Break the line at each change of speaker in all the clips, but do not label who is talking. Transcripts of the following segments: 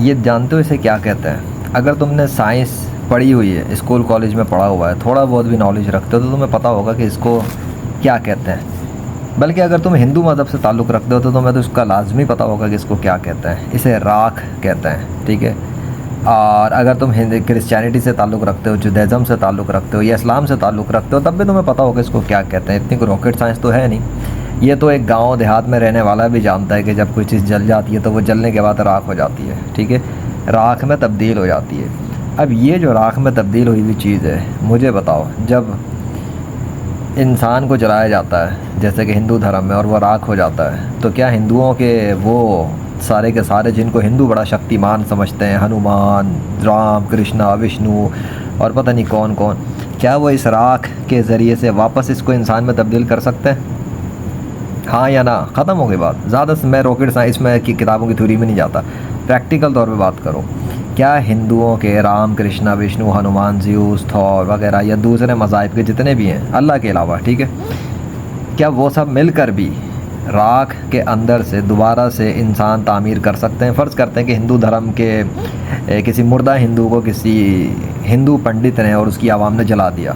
یہ جانتے ہو اسے کیا کہتے ہیں؟ اگر تم نے سائنس پڑھی ہوئی ہے، اسکول کالج میں پڑھا ہوا ہے، تھوڑا بہت بھی نالج رکھتے ہو تو تمہیں پتہ ہوگا کہ اس کو کیا کہتے ہیں۔ بلکہ اگر تم ہندو مذہب سے تعلق رکھتے ہو تو تمہیں تو اس کا لازمی پتہ ہوگا کہ اس کو کیا کہتے ہیں۔ اسے راکھ کہتے ہیں، ٹھیک ہے۔ اور اگر تم کرسچینٹی سے تعلق رکھتے ہو، جودھزم سے تعلق رکھتے ہو یا اسلام سے تعلق رکھتے ہو، تب بھی تمہیں پتہ ہوگا اس کو کیا کہتے ہیں۔ اتنی کوئی راکٹ سائنس تو ہے نہیں، یہ تو ایک گاؤں دیہات میں رہنے والا بھی جانتا ہے کہ جب کوئی چیز جل جاتی ہے تو وہ جلنے کے بعد راکھ ہو جاتی ہے، ٹھیک ہے، راکھ میں تبدیل ہو جاتی ہے۔ اب یہ جو راکھ میں تبدیل ہوئی ہوئی چیز ہے، مجھے بتاؤ، جب انسان کو جلایا جاتا ہے جیسے کہ ہندو دھرم میں اور وہ راکھ ہو جاتا ہے، تو کیا ہندوؤں کے وہ سارے کے سارے جن کو ہندو بڑا شکتیمان سمجھتے ہیں، ہنومان، رام، کرشنا، وشنو اور پتہ نہیں کون کون، کیا وہ اس راکھ کے ذریعے سے واپس اس کو انسان میں تبدیل کر سکتے ہیں؟ ہاں یا نا؟ ختم ہو گئی بات۔ زیادہ سے میں راکٹ سائنس میں کی کتابوں کی تھیوری میں نہیں جاتا، پریکٹیکل طور پہ بات کرو۔ کیا ہندوؤں کے رام، کرشنا، وشنو، ہنومان، زیوس، تھور وغیرہ یا دوسرے مذاہب کے جتنے بھی ہیں اللہ کے علاوہ، ٹھیک ہے، کیا وہ سب مل کر بھی راکھ کے اندر سے دوبارہ سے انسان تعمیر کر سکتے ہیں؟ فرض کرتے ہیں کہ ہندو دھرم کے کسی مردہ ہندو کو کسی ہندو پنڈت نے اور اس کی عوام نے جلا دیا،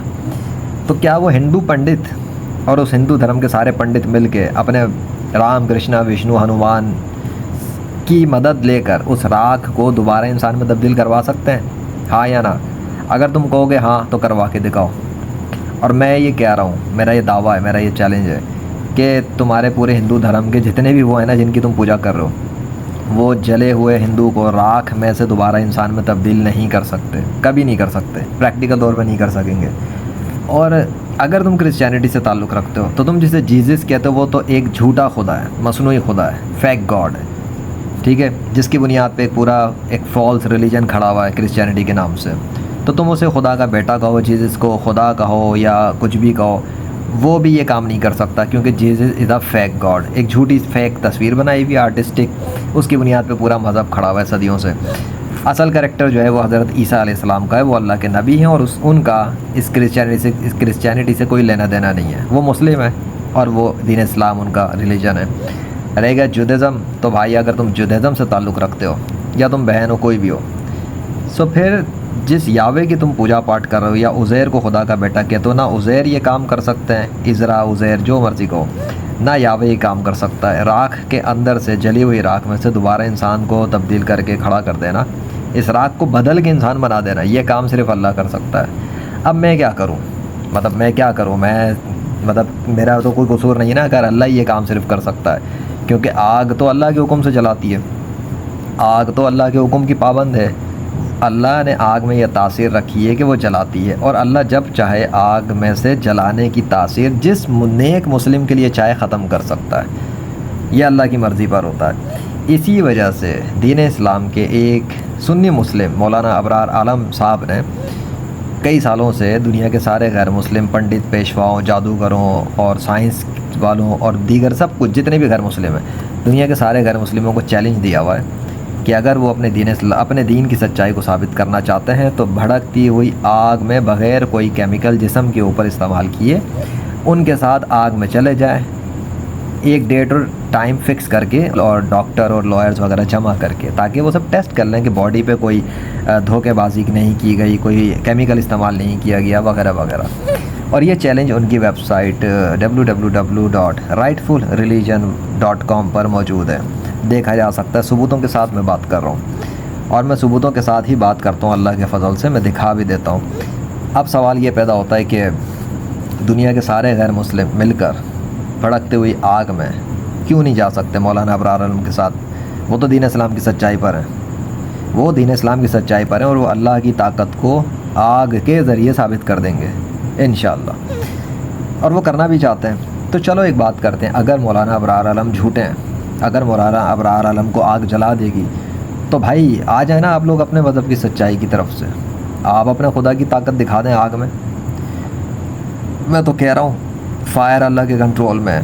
تو کیا وہ ہندو پنڈت اور اس ہندو دھرم کے سارے پنڈت مل کے اپنے رام، کرشنا، وشنو، ہنومان کی مدد لے کر اس راکھ کو دوبارہ انسان میں تبدیل کروا سکتے ہیں؟ ہاں یا نا؟ اگر تم کہو گے ہاں تو کروا کے دکھاؤ۔ اور میں یہ کہہ رہا ہوں، میرا یہ دعویٰ ہے، میرا یہ چیلنج ہے کہ تمہارے پورے ہندو دھرم کے جتنے بھی وہ ہیں نا جن کی تم پوجا کر رہے ہو، وہ جلے ہوئے ہندو کو راکھ میں سے دوبارہ انسان میں تبدیل نہیں کر سکتے، کبھی نہیں کر سکتے، پریکٹیکل طور پہ نہیں کر سکیں گے۔ اور اگر تم کرسچینٹی سے تعلق رکھتے ہو تو تم جسے جیزس کہتے ہو وہ تو ایک جھوٹا خدا ہے، مصنوعی خدا ہے، فیک گاڈ ہے، ٹھیک ہے، جس کی بنیاد پہ ایک فالس ریلیجن کھڑا ہوا ہے کرسچینٹی کے نام سے۔ تو تم اسے خدا کا بیٹا کہو، جیزس کو خدا کہو یا کچھ بھی کہو، وہ بھی یہ کام نہیں کر سکتا، کیونکہ Jesus is a fake God, ایک جھوٹی فیک تصویر بنائی ہوئی آرٹسٹک، اس کی بنیاد پہ پورا مذہب کھڑا ہوا ہے صدیوں سے۔ اصل کریکٹر جو ہے وہ حضرت عیسیٰ علیہ السلام کا ہے، وہ اللہ کے نبی ہیں، اور ان کا اس کرسچینٹی سے کوئی لینا دینا نہیں ہے۔ وہ مسلم ہے اور وہ دین اسلام ان کا ریلیجن ہے۔ رہے گا جودھزم، تو بھائی اگر تم جودھزم سے تعلق رکھتے ہو یا تم بہن ہو کوئی بھی ہو، سو پھر جس یاوے کی تم پوجا پاٹ کر رہے ہو یا عزیر کو خدا کا بیٹا کہتے ہو، نہ عزیر یہ کام کر سکتے ہیں، عزرا، عزیر، جو مرضی کہو، نہ یاوے یہ کام کر سکتا ہے۔ راکھ کے اندر سے، جلی ہوئی راکھ میں سے دوبارہ انسان کو تبدیل کر کے کھڑا کر دینا، اس راکھ کو بدل کے انسان بنا دینا، یہ کام صرف اللہ کر سکتا ہے۔ اب میں کیا کروں؟ میرا تو کوئی قصور نہیں نا اگر اللہ یہ کام صرف کر سکتا ہے، کیونکہ آگ تو اللہ کے حکم سے جلاتی ہے، آگ تو اللہ کے حکم کی پابند ہے، اللہ نے آگ میں یہ تاثیر رکھی ہے کہ وہ جلاتی ہے، اور اللہ جب چاہے آگ میں سے جلانے کی تاثیر جس نیک مسلم کے لیے چاہے ختم کر سکتا ہے، یہ اللہ کی مرضی پر ہوتا ہے۔ اسی وجہ سے دین اسلام کے ایک سنی مسلم مولانا ابرار عالم صاحب نے کئی سالوں سے دنیا کے سارے غیر مسلم پنڈت، پیشواؤں، جادوگروں اور سائنس والوں اور دیگر سب کچھ جتنے بھی غیر مسلم ہیں، دنیا کے سارے غیر مسلموں کو چیلنج دیا ہوا ہے کہ اگر وہ اپنے دین کی سچائی کو ثابت کرنا چاہتے ہیں تو بھڑکتی ہوئی آگ میں بغیر کوئی کیمیکل جسم کے اوپر استعمال کیے ان کے ساتھ آگ میں چلے جائیں، ایک ڈیٹ اور ٹائم فکس کر کے، اور ڈاکٹر اور لائرز وغیرہ جمع کر کے، تاکہ وہ سب ٹیسٹ کر لیں کہ باڈی پہ کوئی دھوکے بازی نہیں کی گئی، کوئی کیمیکل استعمال نہیں کیا گیا وغیرہ وغیرہ۔ اور یہ چیلنج ان کی ویب سائٹ www.rightfulreligion.com پر موجود ہے، دیکھا جا سکتا ہے۔ ثبوتوں کے ساتھ میں بات کر رہا ہوں، اور میں ثبوتوں کے ساتھ ہی بات کرتا ہوں، اللہ کے فضل سے میں دکھا بھی دیتا ہوں۔ اب سوال یہ پیدا ہوتا ہے کہ دنیا کے سارے غیر مسلم مل کر بھڑکتے ہوئی آگ میں کیوں نہیں جا سکتے مولانا ابرار عالم کے ساتھ؟ وہ تو دین اسلام کی سچائی پر ہیں، وہ دین اسلام کی سچائی پر ہیں، اور وہ اللہ کی طاقت کو آگ کے ذریعے ثابت کر دیں گے انشاءاللہ، اور وہ کرنا بھی چاہتے ہیں۔ تو چلو ایک بات کرتے ہیں، اگر مولانا ابرار عالم جھوٹے ہیں، اگر مولانا ابرار عالم کو آگ جلا دے گی، تو بھائی آ جائیں نا آپ لوگ اپنے مذہب کی سچائی کی طرف سے، آپ اپنے خدا کی طاقت دکھا دیں آگ میں۔ میں تو کہہ رہا ہوں فائر اللہ کے کنٹرول میں ہے،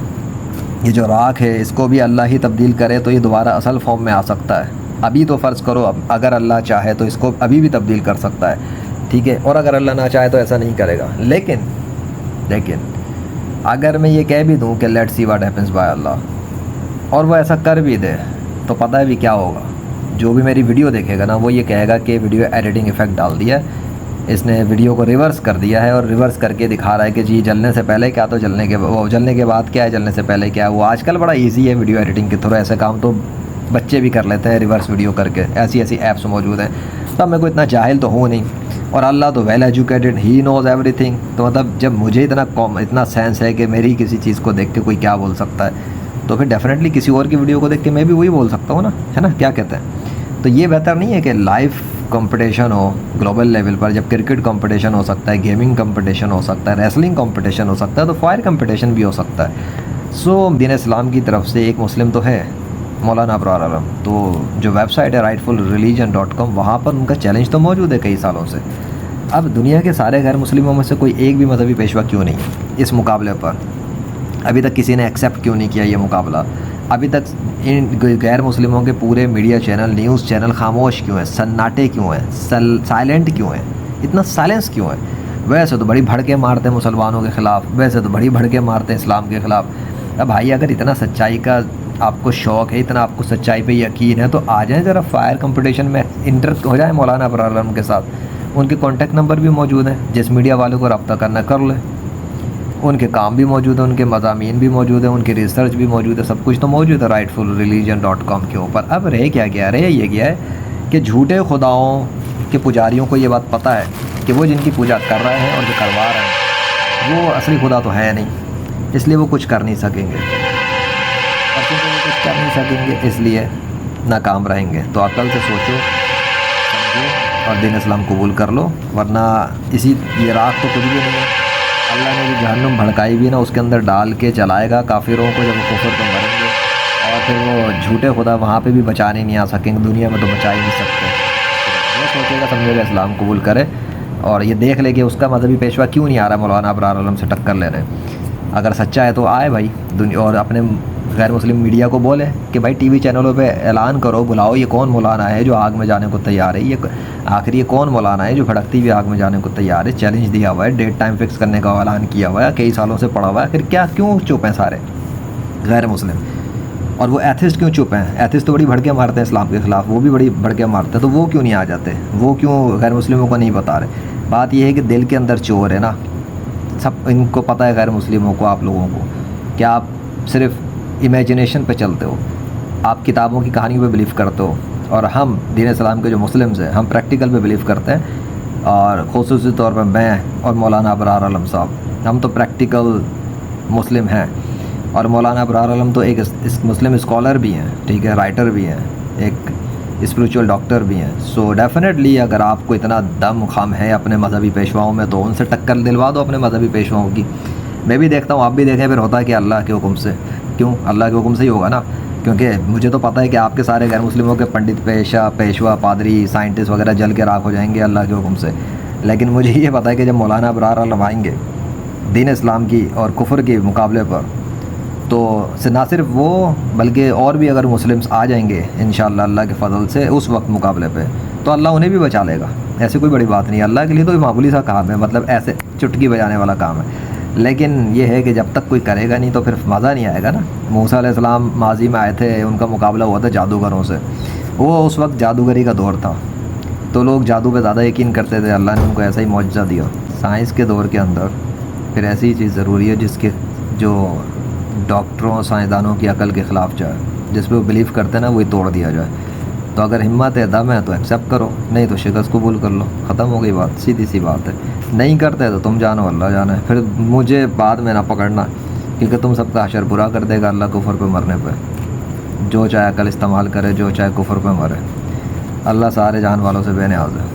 یہ جو راکھ ہے اس کو بھی اللہ ہی تبدیل کرے تو یہ دوبارہ اصل فارم میں آ سکتا ہے۔ ابھی تو فرض کرو اگر اللہ چاہے تو اس کو ابھی بھی تبدیل کر سکتا ہے، ٹھیک ہے، اور اگر اللہ نہ چاہے تو ایسا نہیں کرے گا۔ لیکن اگر میں یہ کہہ بھی دوں کہ let's see what happens by اللہ، اور وہ ایسا کر بھی دے، تو پتہ ہے بھی کیا ہوگا؟ جو بھی میری ویڈیو دیکھے گا نا وہ یہ کہے گا کہ ویڈیو ایڈیٹنگ ایفیکٹ ڈال دیا ہے اس نے، ویڈیو کو ریورس کر دیا ہے اور ریورس کر کے دکھا رہا ہے کہ جی جلنے سے پہلے کیا تو جلنے کے بعد کیا ہے، جلنے سے پہلے کیا ہے۔ وہ آج کل بڑا ایزی ہے ویڈیو ایڈیٹنگ کے تھرو، ایسے کام تو بچے بھی کر لیتے ہیں ریورس ویڈیو کر کے، ایسی ایپس موجود ہیں۔ تب میں کوئی اتنا جاہل تو ہوں نہیں، اور اللہ تو ویل ایجوکیٹڈ، ہی نوز ایوری تھنگ۔ تو مطلب جب مجھے اتنا سینس ہے کہ میری کسی چیز کو دیکھ کے کوئی کیا بول سکتا ہے، تو پھر ڈیفینیٹلی کسی اور کی ویڈیو کو دیکھ کے میں بھی وہی بول سکتا ہوں نا، ہے نا، کیا کہتے ہیں۔ تو یہ بہتر نہیں ہے کہ لائیو کمپٹیشن ہو گلوبل لیول پر، جب کرکٹ کمپٹیشن ہو سکتا ہے، گیمنگ کمپٹیشن ہو سکتا ہے، ریسلنگ کمپٹیشن ہو سکتا ہے، تو فائر کمپٹیشن بھی ہو سکتا ہے۔ سو دین اسلام کی طرف سے ایک مسلم تو ہے مولانا ابرار عالم، تو جو ویب سائٹ ہے rightfulreligion.com، وہاں پر ان کا چیلنج تو موجود ہے کئی سالوں سے۔ اب دنیا کے سارے غیر مسلموں میں سے کوئی ایک بھی مذہبی پیشوا کیوں نہیں ہے اس مقابلے پر؟ ابھی تک کسی نے ایکسیپٹ کیوں نہیں کیا یہ مقابلہ؟ ابھی تک ان غیر مسلموں کے پورے میڈیا چینل، نیوز چینل خاموش کیوں ہیں، سناٹے کیوں ہیں، سائلنٹ کیوں ہیں، اتنا سائلنس کیوں ہے؟ ویسے تو بڑی بھڑکے مارتے ہیں مسلمانوں کے خلاف، ویسے تو بڑی بھڑکے مارتے ہیں اسلام کے خلاف۔ اب بھائی اگر اتنا سچائی کا آپ کو شوق ہے، اتنا آپ کو سچائی پہ یقین ہے، تو آ جائیں ذرا فائر کمپٹیشن میں انٹر ہو جائیں مولانا ابرار عالم کے ساتھ۔ ان کے کانٹیکٹ نمبر بھی موجود ہیں، جس میڈیا والوں کو رابطہ کرنا کر لیں، ان کے کام بھی موجود ہیں، ان کے مضامین بھی موجود ہیں، ان کی ریسرچ بھی موجود ہے، سب کچھ تو موجود ہے rightfulreligion.com کے اوپر۔ اب رہ کیا گیا، رہ یہ گیا ہے کہ جھوٹے خداؤں کے پجاریوں کو یہ بات پتہ ہے کہ وہ جن کی پوجا کر رہے ہیں اور جو کروا رہے ہیں وہ اصلی خدا تو ہے نہیں، اس لیے وہ کچھ کر نہیں سکیں گے، اور کیونکہ وہ کچھ کر نہیں سکیں گے اس لیے ناکام رہیں گے۔ تو عقل سے سوچو، سمجھو اور دین اسلام قبول کر لو، ورنہ یہ راہ تو کچھ بھی نہیں ہے۔ اللہ نے جو جہنم بھڑکائی بھی نا، اس کے اندر ڈال کے جلائے گا کافروں کو جب وہ کفر پہ مریں گے، اور پھر وہ جھوٹے خدا وہاں پہ بھی بچانے نہیں آ سکیں گے، دنیا میں تو بچا ہی نہیں سکتے۔ وہ سوچے گا، سمجھے گا، اسلام قبول کرے اور یہ دیکھ لے کہ اس کا مذہبی پیشوا کیوں نہیں آ رہا مولانا ابرار عالم سے ٹکر لے رہے۔ اگر سچا ہے تو آئے بھائی دنیا، اور اپنے غیر مسلم میڈیا کو بولے کہ بھائی ٹی وی چینلوں پہ اعلان کرو، بلاؤ، یہ کون مولانا ہے جو آگ میں جانے کو تیار ہے، یہ آخر یہ کون مولانا ہے جو بھڑکتی ہوئی آگ میں جانے کو تیار ہے، چیلنج دیا ہوا ہے، ڈیٹ ٹائم فکس کرنے کا اعلان کیا ہوا ہے، کئی سالوں سے پڑا ہوا ہے، پھر کیوں چپ ہیں سارے غیر مسلم؟ اور وہ ایتھسٹ کیوں چپ ہیں؟ ایتھسٹ تو بڑی بھڑکے مارتے ہیں اسلام کے خلاف، وہ بھی بڑی بھڑکے مارتے ہیں، تو وہ کیوں نہیں آ جاتے؟ وہ کیوں غیر مسلموں کو نہیں بتا رہے؟ بات یہ ہے کہ دل کے اندر چور ہے نا، سب ان کو پتہ ہے غیر مسلموں کو، آپ لوگوں کو، کہ آپ صرف امیجنیشن پہ چلتے ہو، آپ کتابوں کی کہانیوں پہ بلیو کرتے ہو، اور ہم دین اسلام کے جو مسلمز ہیں ہم پریکٹیکل پہ بلیو کرتے ہیں، اور خصوصی طور پہ میں اور مولانا ابرار عالم صاحب، ہم تو پریکٹیکل مسلم ہیں۔ اور مولانا ابرار عالم تو ایک مسلم اسکالر بھی ہیں، ٹھیک ہے، رائٹر بھی ہیں، ایک اسپریچول ڈاکٹر بھی ہیں۔ سو ڈیفینیٹلی اگر آپ کو اتنا دم خم ہے اپنے مذہبی پیشواؤں میں تو ان سے ٹکر دلوا دو اپنے مذہبی پیشواؤں کی۔ میں بھی دیکھتا ہوں، آپ بھی دیکھیں، پھر ہوتا ہے کہ اللہ کے حکم سے، کیوں اللہ کے حکم سے ہی ہوگا نا، کیونکہ مجھے تو پتہ ہے کہ آپ کے سارے غیر مسلموں کے پنڈت، پیشوا، پادری، سائنٹسٹ وغیرہ جل کے راکھ ہو جائیں گے اللہ کے حکم سے، لیکن مجھے یہ پتہ ہے کہ جب مولانا ابرار عالم آئیں گے دین اسلام کی اور کفر کے مقابلے پر، تو نہ صرف وہ بلکہ اور بھی اگر مسلمس آ جائیں گے انشاءاللہ اللہ کے فضل سے اس وقت مقابلے پہ، تو اللہ انہیں بھی بچا لے گا۔ ایسی کوئی بڑی بات نہیں ہے، اللہ کے لیے تو یہ معمولی سا کام ہے، مطلب ایسے چٹکی بجانے والا کام ہے، لیکن یہ ہے کہ جب تک کوئی کرے گا نہیں تو پھر مزہ نہیں آئے گا نا۔ موسیٰ علیہ السلام ماضی میں آئے تھے، ان کا مقابلہ ہوا تھا جادوگروں سے، وہ اس وقت جادوگری کا دور تھا، تو لوگ جادو پہ زیادہ یقین کرتے تھے، اللہ نے ان کو ایسا ہی معجزہ دیا۔ سائنس کے دور کے اندر پھر ایسی چیز ضروری ہے جس کے جو ڈاکٹروں، سائنسدانوں کی عقل کے خلاف جائے، جس پہ وہ بلیو کرتے ہیں نا وہی توڑ دیا جائے۔ تو اگر ہمت ہے، دم ہے تو ایکسیپٹ کرو، نہیں تو شکست قبول کر لو، ختم ہو گئی بات، سیدھی سی بات ہے۔ نہیں کرتے تو تم جانو اللہ جانا ہے، پھر مجھے بعد میں نہ پکڑنا، کیونکہ تم سب کا حشر برا کر دے گا اللہ کفر پہ مرنے پہ، جو چاہے عقل استعمال کرے، جو چاہے کفر پہ مرے، اللہ سارے جان والوں سے بے نیاز ہے۔